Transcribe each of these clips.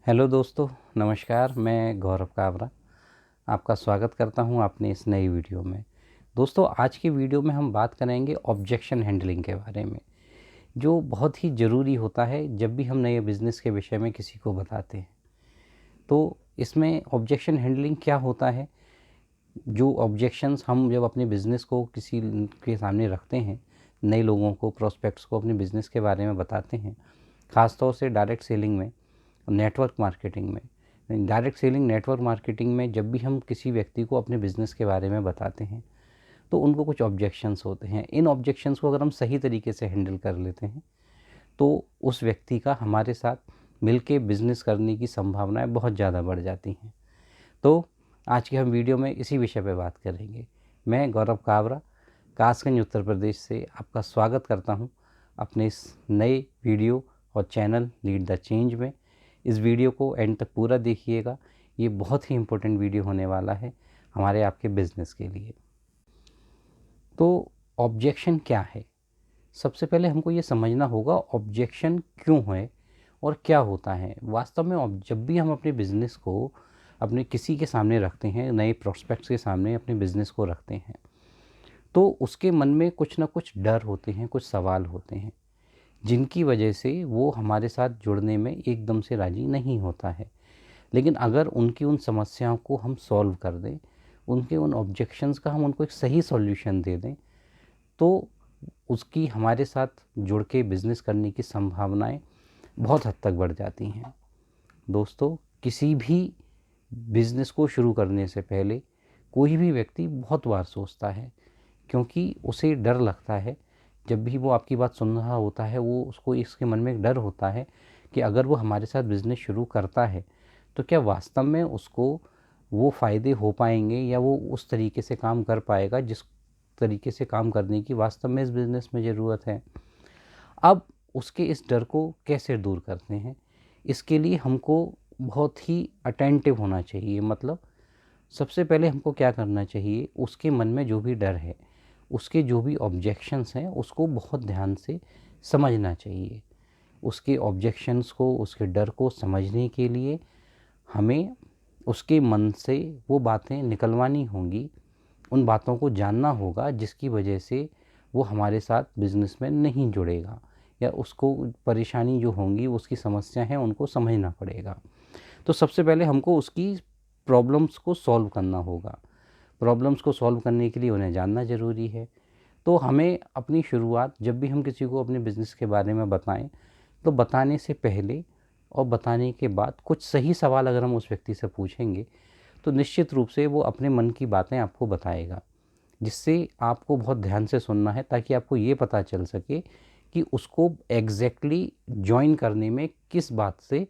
Hello दोस्तों, नमस्कार। मैं गौरव काबरा आपका स्वागत करता हूं अपने इस नई वीडियो में। दोस्तों, आज की वीडियो में हम बात करेंगे ऑब्जेक्शन हैंडलिंग के बारे में, जो बहुत ही ज़रूरी होता है जब भी हम नए बिज़नेस के विषय में किसी को बताते हैं। तो इसमें ऑब्जेक्शन हैंडलिंग क्या होता है? जो ऑब्जेक्शंस हम जब अपने बिज़नेस को किसी के सामने रखते हैं, नए लोगों को, प्रोस्पेक्ट्स को अपने बिज़नेस के बारे में बताते हैं, ख़ास तौर से डायरेक्ट सेलिंग में, नेटवर्क मार्केटिंग में। डायरेक्ट सेलिंग, नेटवर्क मार्केटिंग में जब भी हम किसी व्यक्ति को अपने बिज़नेस के बारे में बताते हैं तो उनको कुछ ऑब्जेक्शंस होते हैं। इन ऑब्जेक्शंस को अगर हम सही तरीके से हैंडल कर लेते हैं तो उस व्यक्ति का हमारे साथ मिलके बिज़नेस करने की संभावनाएं बहुत ज़्यादा बढ़ जाती हैं। तो आज की हम वीडियो में इसी विषय पर बात करेंगे। मैं गौरव काबरा कासगंज उत्तर प्रदेश से आपका स्वागत करता हूं अपने इस नए वीडियो और चैनल लीड द चेंज में। इस वीडियो को एंड तक पूरा देखिएगा, ये बहुत ही इम्पोर्टेंट वीडियो होने वाला है हमारे आपके बिज़नेस के लिए। तो ऑब्जेक्शन क्या है? सबसे पहले हमको ये समझना होगा ऑब्जेक्शन क्यों है और क्या होता है। वास्तव में जब भी हम अपने बिज़नेस को अपने किसी के सामने रखते हैं, नए प्रोस्पेक्ट्स के सामने अपने बिज़नेस को रखते हैं, तो उसके मन में कुछ ना कुछ डर होते हैं, कुछ सवाल होते हैं, जिनकी वजह से वो हमारे साथ जुड़ने में एकदम से राज़ी नहीं होता है। लेकिन अगर उनकी उन समस्याओं को हम सॉल्व कर दें, उनके उन ऑब्जेक्शंस का हम उनको एक सही सॉल्यूशन दे दें, तो उसकी हमारे साथ जुड़ के बिज़नेस करने की संभावनाएं बहुत हद तक बढ़ जाती हैं। दोस्तों, किसी भी बिज़नेस को शुरू करने से पहले कोई भी व्यक्ति बहुत बार सोचता है, क्योंकि उसे डर लगता है। जब भी वो आपकी बात सुन रहा होता है, वो उसको इसके मन में एक डर होता है कि अगर वो हमारे साथ बिज़नेस शुरू करता है तो क्या वास्तव में उसको वो फ़ायदे हो पाएंगे या वो उस तरीके से काम कर पाएगा जिस तरीके से काम करने की वास्तव में इस बिज़नेस में ज़रूरत है। अब उसके इस डर को कैसे दूर करते हैं? इसके लिए हमको बहुत ही अटेंटिव होना चाहिए। मतलब सबसे पहले हमको क्या करना चाहिए, उसके मन में जो भी डर है, उसके जो भी ऑब्जेक्शंस हैं, उसको बहुत ध्यान से समझना चाहिए। उसके ऑब्जेक्शंस को, उसके डर को समझने के लिए हमें उसके मन से वो बातें निकलवानी होंगी, उन बातों को जानना होगा जिसकी वजह से वो हमारे साथ बिज़नेस में नहीं जुड़ेगा, या उसको परेशानी जो होंगी, उसकी समस्या है, उनको समझना पड़ेगा। तो सबसे पहले हमको उसकी प्रॉब्लम्स को सॉल्व करना होगा। प्रॉब्लम्स को सॉल्व करने के लिए उन्हें जानना ज़रूरी है। तो हमें अपनी शुरुआत, जब भी हम किसी को अपने बिज़नेस के बारे में बताएं, तो बताने से पहले और बताने के बाद कुछ सही सवाल अगर हम उस व्यक्ति से पूछेंगे तो निश्चित रूप से वो अपने मन की बातें आपको बताएगा, जिससे आपको बहुत ध्यान से सुनना है ताकि आपको ये पता चल सके कि उसको एग्जैक्टली जॉइन करने में किस बात से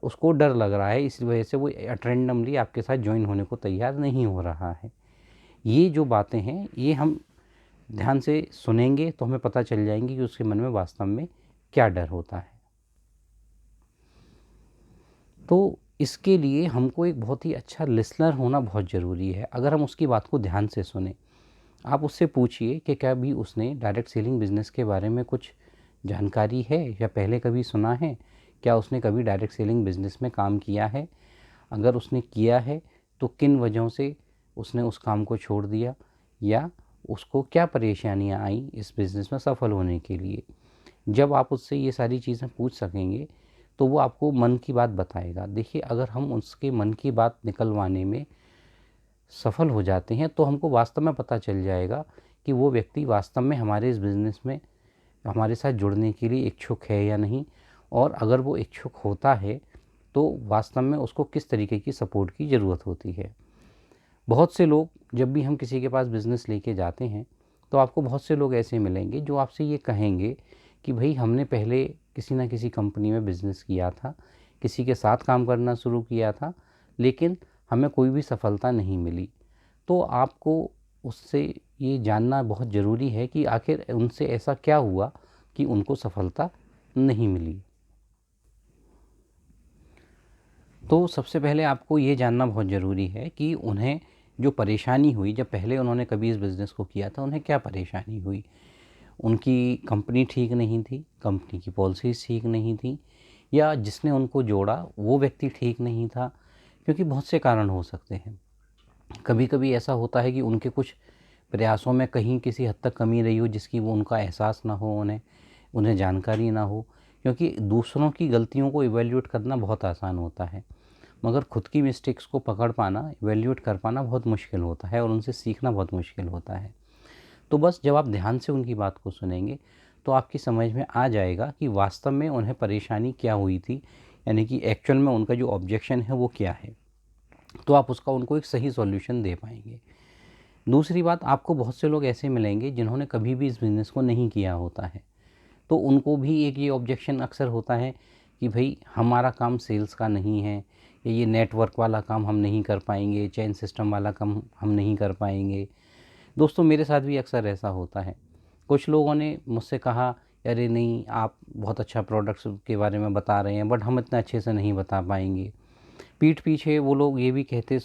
उसको डर लग रहा है, इस वजह से वो रैंडमली आपके साथ जॉइन होने को तैयार नहीं हो रहा है। ये जो बातें हैं, ये हम ध्यान से सुनेंगे तो हमें पता चल जाएंगी कि उसके मन में वास्तव में क्या डर होता है। तो इसके लिए हमको एक बहुत ही अच्छा लिसनर होना बहुत ज़रूरी है। अगर हम उसकी बात को ध्यान से सुने, आप उससे पूछिए कि क्या भी उसने डायरेक्ट सेलिंग बिज़नेस के बारे में कुछ जानकारी है या पहले कभी सुना है? क्या उसने कभी डायरेक्ट सेलिंग बिज़नेस में काम किया है? अगर उसने किया है तो किन वजहों से उसने उस काम को छोड़ दिया, या उसको क्या परेशानियां आई इस बिज़नेस में सफल होने के लिए? जब आप उससे ये सारी चीज़ें पूछ सकेंगे तो वो आपको मन की बात बताएगा। देखिए, अगर हम उसके मन की बात निकलवाने में सफल हो जाते हैं तो हमको वास्तव में पता चल जाएगा कि वो व्यक्ति वास्तव में हमारे इस बिज़नेस में हमारे साथ जुड़ने के लिए इच्छुक है या नहीं, और अगर वो इच्छुक होता है तो वास्तव में उसको किस तरीके की सपोर्ट की ज़रूरत होती है। बहुत से लोग, जब भी हम किसी के पास बिज़नेस लेके जाते हैं तो आपको बहुत से लोग ऐसे मिलेंगे जो आपसे ये कहेंगे कि भाई, हमने पहले किसी न किसी कंपनी में बिज़नेस किया था, किसी के साथ काम करना शुरू किया था, लेकिन हमें कोई भी सफलता नहीं मिली। तो आपको उससे ये जानना बहुत ज़रूरी है कि आखिर उनसे ऐसा क्या हुआ कि उनको सफलता नहीं मिली। तो सबसे पहले आपको ये जानना बहुत ज़रूरी है कि उन्हें जो परेशानी हुई, जब पहले उन्होंने कभी इस बिज़नेस को किया था, उन्हें क्या परेशानी हुई। उनकी कंपनी ठीक नहीं थी, कंपनी की पॉलिसीज़ ठीक नहीं थी, या जिसने उनको जोड़ा वो व्यक्ति ठीक नहीं था, क्योंकि बहुत से कारण हो सकते हैं। कभी कभी ऐसा होता है कि उनके कुछ प्रयासों में कहीं किसी हद तक कमी रही हो जिसकी वो उनका एहसास ना हो, उन्हें जानकारी ना हो, क्योंकि दूसरों की गलतियों को इवैल्यूएट करना बहुत आसान होता है, मगर खुद की मिस्टेक्स को पकड़ पाना, इवैल्यूएट कर पाना बहुत मुश्किल होता है और उनसे सीखना बहुत मुश्किल होता है। तो बस जब आप ध्यान से उनकी बात को सुनेंगे तो आपकी समझ में आ जाएगा कि वास्तव में उन्हें परेशानी क्या हुई थी, यानी कि एक्चुअल में उनका जो ऑब्जेक्शन है वो क्या है, तो आप उसका उनको एक सही सॉल्यूशन दे पाएंगे। दूसरी बात, आपको बहुत से लोग ऐसे मिलेंगे जिन्होंने कभी भी इस बिज़नेस को नहीं किया होता है, तो उनको भी एक ये ऑब्जेक्शन अक्सर होता है कि भाई हमारा काम सेल्स का नहीं है, या ये नेटवर्क वाला काम हम नहीं कर पाएंगे, चेन सिस्टम वाला काम हम नहीं कर पाएंगे। दोस्तों, मेरे साथ भी अक्सर ऐसा होता है। कुछ लोगों ने मुझसे कहा, अरे नहीं, आप बहुत अच्छा प्रोडक्ट्स के बारे में बता रहे हैं, बट हम इतना अच्छे से नहीं बता पाएंगे। पीठ पीछे वो लोग ये भी कहते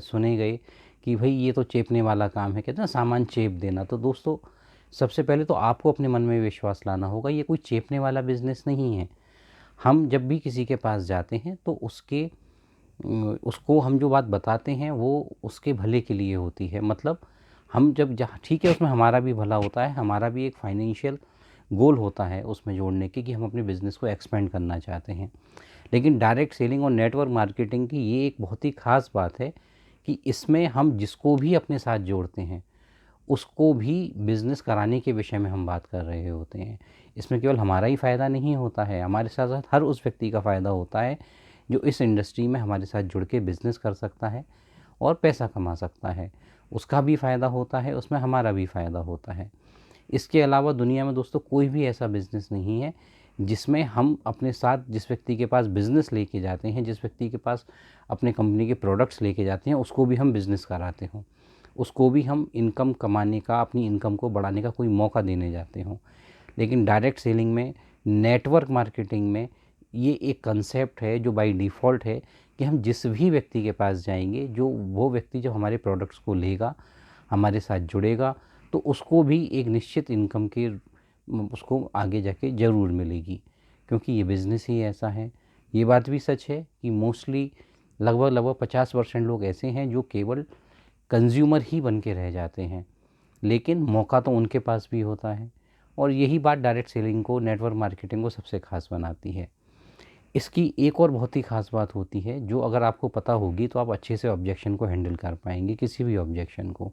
सुने गए कि भाई ये तो चेपने वाला काम है, कहते हैं ना, सामान चेप देना। तो दोस्तों, सबसे पहले तो आपको अपने मन में विश्वास लाना होगा, ये कोई चेपने वाला बिज़नेस नहीं है। हम जब भी किसी के पास जाते हैं तो उसको हम जो बात बताते हैं वो उसके भले के लिए होती है। मतलब हम जब जहाँ, ठीक है, उसमें हमारा भी भला होता है, हमारा भी एक फाइनेंशियल गोल होता है उसमें जोड़ने की, कि हम अपने बिज़नेस को एक्सपेंड करना चाहते हैं। लेकिन डायरेक्ट सेलिंग और नेटवर्क मार्केटिंग की ये एक बहुत ही ख़ास बात है कि इसमें हम जिसको भी अपने साथ जोड़ते हैं उसको भी बिज़नेस कराने के विषय में हम बात कर रहे होते हैं। इसमें केवल हमारा ही फ़ायदा नहीं होता है, हमारे साथ साथ हर उस व्यक्ति का फ़ायदा होता है जो इस इंडस्ट्री में हमारे साथ जुड़ के बिज़नेस कर सकता है और पैसा कमा सकता है। उसका भी फ़ायदा होता है, उसमें हमारा भी फ़ायदा होता है। इसके अलावा दुनिया में दोस्तों कोई भी ऐसा बिज़नेस नहीं है जिसमें हम अपने साथ जिस व्यक्ति के पास बिज़नेस लेके जाते हैं, जिस व्यक्ति के पास अपने कंपनी के प्रोडक्ट्स लेके जाते हैं, उसको भी हम बिज़नेस कराते हों, उसको भी हम इनकम कमाने का, अपनी इनकम को बढ़ाने का कोई मौका देने जाते हों। लेकिन डायरेक्ट सेलिंग में, नेटवर्क मार्केटिंग में ये एक कंसेप्ट है जो बाय डिफ़ॉल्ट है कि हम जिस भी व्यक्ति के पास जाएंगे, जो वो व्यक्ति जब हमारे प्रोडक्ट्स को लेगा, हमारे साथ जुड़ेगा, तो उसको भी एक निश्चित इनकम की उसको आगे जाके ज़रूर मिलेगी, क्योंकि ये बिज़नेस ही ऐसा है। ये बात भी सच है कि मोस्टली लगभग 50% लोग ऐसे हैं जो केवल कंज्यूमर ही बन के रह जाते हैं, लेकिन मौका तो उनके पास भी होता है। और यही बात डायरेक्ट सेलिंग को, नेटवर्क मार्केटिंग को सबसे ख़ास बनाती है। इसकी एक और बहुत ही ख़ास बात होती है जो अगर आपको पता होगी तो आप अच्छे से ऑब्जेक्शन को हैंडल कर पाएंगे, किसी भी ऑब्जेक्शन को।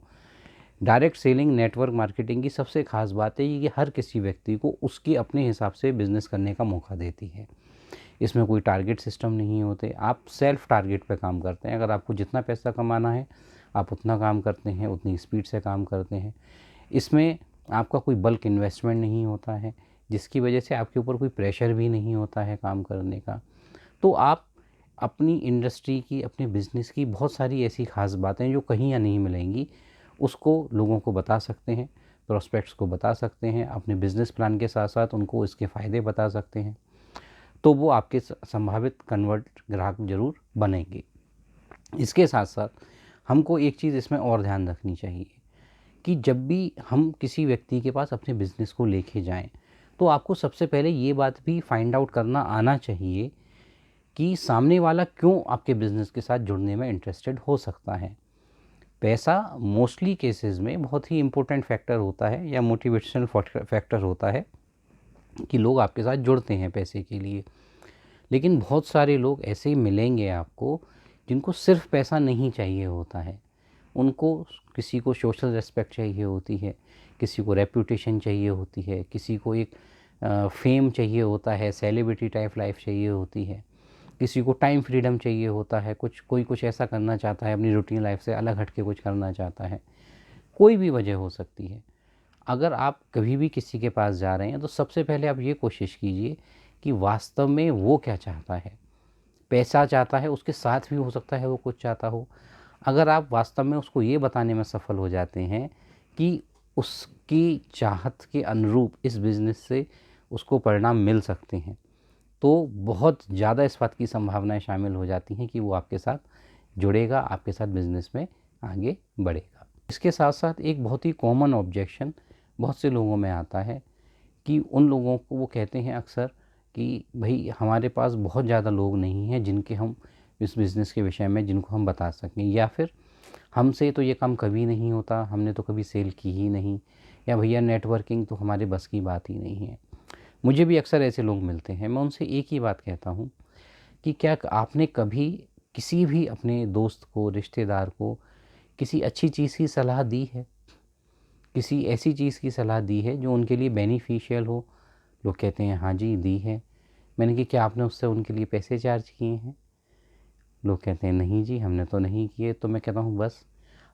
डायरेक्ट सेलिंग, नेटवर्क मार्केटिंग की सबसे ख़ास बात है ये कि हर किसी व्यक्ति को उसके अपने हिसाब से बिज़नेस करने का मौका देती है। इसमें कोई टारगेट सिस्टम नहीं होते, आप सेल्फ टारगेट पे काम करते हैं। अगर आपको जितना पैसा कमाना है आप उतना काम करते हैं, उतनी स्पीड से काम करते हैं। इसमें आपका कोई बल्क इन्वेस्टमेंट नहीं होता है, जिसकी वजह से आपके ऊपर कोई प्रेशर भी नहीं होता है काम करने का। तो आप अपनी इंडस्ट्री की, अपने बिज़नेस की बहुत सारी ऐसी ख़ास बातें जो कहीं या नहीं मिलेंगी, उसको लोगों को बता सकते हैं, प्रोस्पेक्ट्स को बता सकते हैं, अपने बिज़नेस प्लान के साथ साथ उनको इसके फ़ायदे बता सकते हैं, तो वो आपके संभावित कन्वर्ट ग्राहक ज़रूर बनेंगे। इसके साथ साथ हमको एक चीज़ इसमें और ध्यान रखनी चाहिए कि जब भी हम किसी व्यक्ति के पास अपने बिज़नेस को लेके जाएं, तो आपको सबसे पहले ये बात भी फाइंड आउट करना आना चाहिए कि सामने वाला क्यों आपके बिज़नेस के साथ जुड़ने में इंटरेस्टेड हो सकता है। पैसा मोस्टली केसेस में बहुत ही इम्पोर्टेंट फैक्टर होता है, या मोटिवेशनल फैक्टर होता है कि लोग आपके साथ जुड़ते हैं पैसे के लिए। लेकिन बहुत सारे लोग ऐसे ही मिलेंगे आपको जिनको सिर्फ पैसा नहीं चाहिए होता है। उनको, किसी को सोशल रिस्पेक्ट चाहिए होती है, किसी को रेप्यूटेशन चाहिए होती है, किसी को एक फेम चाहिए होता है, सेलिब्रिटी टाइप लाइफ चाहिए होती है, किसी को टाइम फ्रीडम चाहिए होता है, कोई कुछ ऐसा करना चाहता है, अपनी रूटीन लाइफ से अलग हट के कुछ करना चाहता है। कोई भी वजह हो सकती है। अगर आप कभी भी किसी के पास जा रहे हैं तो सबसे पहले आप ये कोशिश कीजिए कि वास्तव में वो क्या चाहता है। पैसा चाहता है, उसके साथ भी हो सकता है वो कुछ चाहता हो। अगर आप वास्तव में उसको ये बताने में सफल हो जाते हैं कि उसकी चाहत के अनुरूप इस बिज़नेस से उसको परिणाम मिल सकते हैं, तो बहुत ज़्यादा इस बात की संभावनाएं शामिल हो जाती हैं कि वो आपके साथ जुड़ेगा, आपके साथ बिज़नेस में आगे बढ़ेगा। इसके साथ साथ एक बहुत ही कॉमन ऑब्जेक्शन बहुत से लोगों में आता है कि उन लोगों को, वो कहते हैं अक्सर कि भाई हमारे पास बहुत ज़्यादा लोग नहीं हैं जिनके हम इस बिज़नेस के विषय में जिनको हम बता सकें, या फिर हमसे तो ये काम कभी नहीं होता, हमने तो कभी सेल की ही नहीं, या भैया नेटवर्किंग तो हमारे बस की बात ही नहीं है। मुझे भी अक्सर ऐसे लोग मिलते हैं। मैं उनसे एक ही बात कहता हूँ कि क्या आपने कभी किसी भी अपने दोस्त को, रिश्तेदार को किसी अच्छी चीज़ की सलाह दी है? किसी ऐसी चीज़ की सलाह दी है जो उनके लिए बेनिफिशियल हो? लोग कहते हैं हाँ जी दी है। मैंने कहा क्या आपने उससे उनके लिए पैसे चार्ज किए हैं? लोग कहते हैं नहीं जी हमने तो नहीं किए। तो मैं कहता हूँ बस,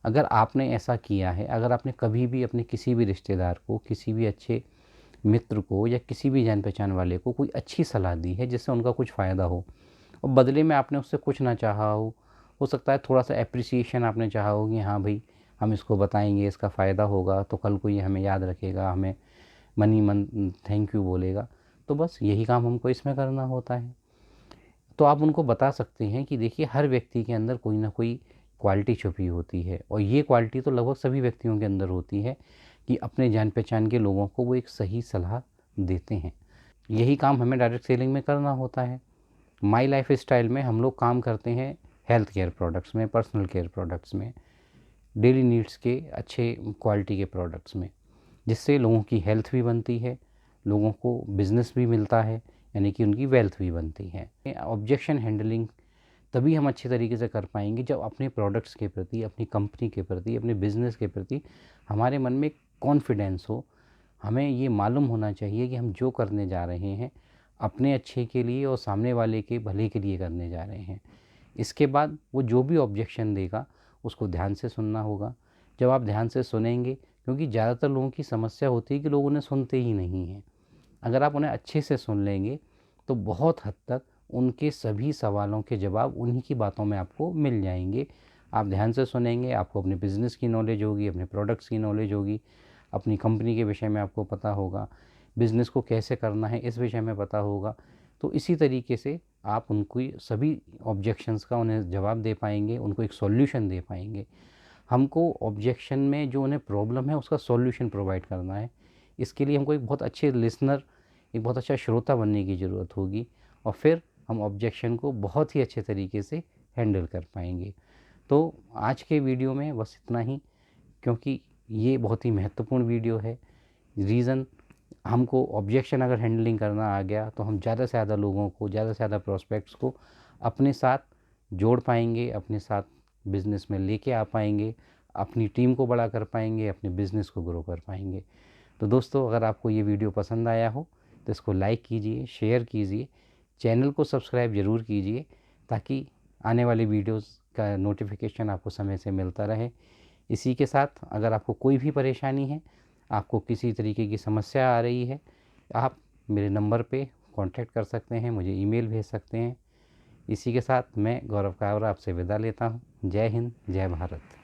अगर आपने ऐसा किया है, अगर आपने कभी भी अपने किसी भी रिश्तेदार को, किसी भी अच्छे मित्र को या किसी भी जान पहचान वाले को कोई अच्छी सलाह दी है जिससे उनका कुछ फ़ायदा हो, और बदले में आपने उससे कुछ ना चाहा हो सकता है थोड़ा सा एप्रिसिएशन आपने चाहा हो कि हाँ भाई हम इसको बताएंगे, इसका फ़ायदा होगा तो कल को ये हमें याद रखेगा, हमें मनी मन थैंक यू बोलेगा, तो बस यही काम हमको इसमें करना होता है। तो आप उनको बता सकते हैं कि देखिए हर व्यक्ति के अंदर कोई ना कोई क्वालिटी छुपी होती है, और ये क्वालिटी तो लगभग सभी व्यक्तियों के अंदर होती है कि अपने जान पहचान के लोगों को वो एक सही सलाह देते हैं। यही काम हमें डायरेक्ट सेलिंग में करना होता है। माई लाइफ स्टाइल में हम लोग काम करते हैं हेल्थ केयर प्रोडक्ट्स में, पर्सनल केयर प्रोडक्ट्स में, डेली नीड्स के अच्छे क्वालिटी के प्रोडक्ट्स में, जिससे लोगों की हेल्थ भी बनती है, लोगों को बिज़नेस भी मिलता है, यानी कि उनकी वेल्थ भी बनती है। ऑब्जेक्शन हैंडलिंग तभी हम अच्छे तरीके से कर पाएंगे जब अपने प्रोडक्ट्स के प्रति, अपनी कंपनी के प्रति, अपने बिज़नेस के प्रति हमारे मन में कॉन्फिडेंस हो। हमें ये मालूम होना चाहिए कि हम जो करने जा रहे हैं अपने अच्छे के लिए और सामने वाले के भले के लिए करने जा रहे हैं। इसके बाद वो जो भी ऑब्जेक्शन देगा उसको ध्यान से सुनना होगा। जब आप ध्यान से सुनेंगे, क्योंकि ज़्यादातर लोगों की समस्या होती है कि लोग उन्हें सुनते ही नहीं हैं। अगर आप उन्हें अच्छे से सुन लेंगे तो बहुत हद तक उनके सभी सवालों के जवाब उन्हीं की बातों में आपको मिल जाएंगे। आप ध्यान से सुनेंगे, आपको अपने बिज़नेस की नॉलेज होगी, अपने प्रोडक्ट्स की नॉलेज होगी, अपनी कंपनी के विषय में आपको पता होगा, बिज़नेस को कैसे करना है इस विषय में पता होगा। तो इसी तरीके से आप उनको सभी ऑब्जेक्शंस का उन्हें जवाब दे पाएंगे, उनको एक सॉल्यूशन दे पाएंगे। हमको ऑब्जेक्शन में जो उन्हें प्रॉब्लम है उसका सॉल्यूशन प्रोवाइड करना है। इसके लिए हमको एक बहुत अच्छे लिसनर, एक बहुत अच्छा श्रोता बनने की ज़रूरत होगी, और फिर हम ऑब्जेक्शन को बहुत ही अच्छे तरीके से हैंडल कर पाएंगे। तो आज के वीडियो में बस इतना ही, क्योंकि ये बहुत ही महत्वपूर्ण वीडियो है। रीज़न, हमको ऑब्जेक्शन अगर हैंडलिंग करना आ गया तो हम ज़्यादा से ज़्यादा लोगों को, ज़्यादा से ज़्यादा प्रॉस्पेक्ट्स को अपने साथ जोड़ पाएंगे, अपने साथ बिज़नेस में लेके आ पाएंगे, अपनी टीम को बड़ा कर पाएंगे, अपने बिज़नेस को ग्रो कर पाएंगे। तो दोस्तों, अगर आपको ये वीडियो पसंद आया हो तो इसको लाइक कीजिए, शेयर कीजिए, चैनल को सब्सक्राइब ज़रूर कीजिए ताकि आने वाली वीडियोस का नोटिफिकेशन आपको समय से मिलता रहे। इसी के साथ अगर आपको कोई भी परेशानी है, आपको किसी तरीके की समस्या आ रही है, आप मेरे नंबर पे कांटेक्ट कर सकते हैं, मुझे ईमेल भेज सकते हैं। इसी के साथ मैं गौरव कावरा आपसे विदा लेता हूँ। जय हिंद, जय भारत।